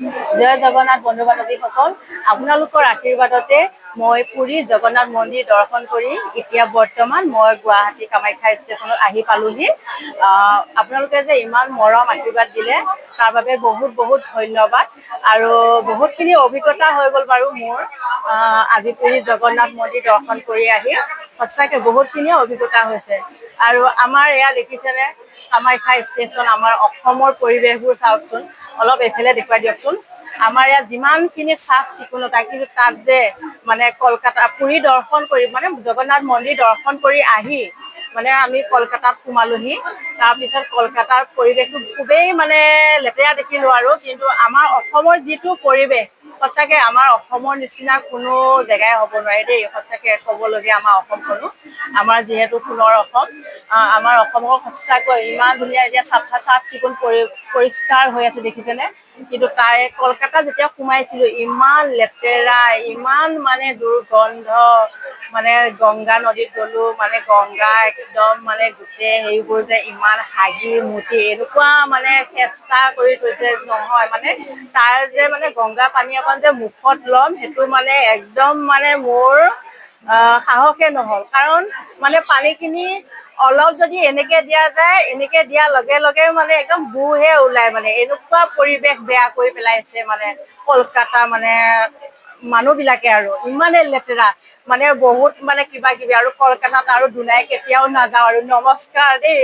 জয় জগন্নাথ বন্ধু বান্ধৱীসকল, আপোনালোকৰ আশীৰ্বাদতে মই পুৰী জগন্নাথ মন্দিৰ দৰ্শন কৰি এতিয়া বৰ্তমান মই গুৱাহাটী কামাখ্যা ষ্টেচনত আহি পালোহি। আপোনালোকে যে ইমান মৰম আশীৰ্বাদ দিলে তাৰ বাবে বহুত বহুত ধন্যবাদ। আৰু বহুতখিনি অভিজ্ঞতা হৈ গ'ল বাৰু মোৰ আজি পুৰী জগন্নাথ মন্দিৰ দৰ্শন কৰি আহি সঁচাকে বহুতখিনিয়ে অভিজ্ঞতা হৈছে। আৰু আমাৰ এয়া দেখিছেনে কামাখ্যা ষ্টেচন, আমাৰ অসমৰ পৰিৱেশবোৰ চাওকচোন, অলপ এইফালে দেখুৱাই দিয়কচোন। আমাৰ ইয়াত যিমানখিনি চাফ চিকুণতা, কিন্তু তাত যে মানে কলকাতা পুৰী দৰ্শন কৰি মানে জগন্নাথ মন্দিৰ দৰ্শন কৰি আহি মানে আমি কলকাতাত সোমালোহি। তাৰপিছত কলকাতাৰ পৰিৱেশটো খুবেই মানে লেতেৰা দেখিলো আৰু, কিন্তু আমাৰ অসমৰ যিটো পৰিৱেশ সঁচাকে আমাৰ অসমৰ নিচিনা কোনো জেগাই হ'ব নোৱাৰে দেই। সঁচাকে ক'বলগীয়া আমাৰ অসমখনো, আমাৰ যিহেতু সোণৰ অসম, আমাৰ অসমখন সঁচাকৈ ইমান ধুনীয়া এতিয়া চাফ চিকুণ পৰিষ্কাৰ হৈ আছে দেখিছেনে। কিন্তু তাৰে কলকাতা যেতিয়া সোমাইছিলো ইমান লেতেৰা, ইমান মানে দুৰ্গন্ধ। মানে গংগা নদীত গলো, মানে গংগা একদম মানে গোটেই হেৰিবোৰ যে ইমান হাগি মুটি এনেকুৱা মানে চেষ্টা কৰি থৈছে নহয়, মানে তাৰ যে মানে গংগা পানী অকণ যে মুখত ল'ম সেইটো মানে একদম মানে মোৰ সাহসে নহল। কাৰণ মানে পানীখিনি অলপ যদি এনেকে দিয়া যায়, এনেকে দিয়াৰ লগে লগে মানে একদম বুহে ওলাই, মানে এনেকুৱা পৰিৱেশ বেয়া কৰি পেলাইছে মানে কলকাতা মানে মানুহ বিলাকে। আৰু ইমানে লেতেৰা, মানে বহুত মানে কিবা কিবি। আৰু কলকাতাত আৰু দুনাই কেতিয়াও নাযাওঁ আৰু, নমস্কাৰ দেই।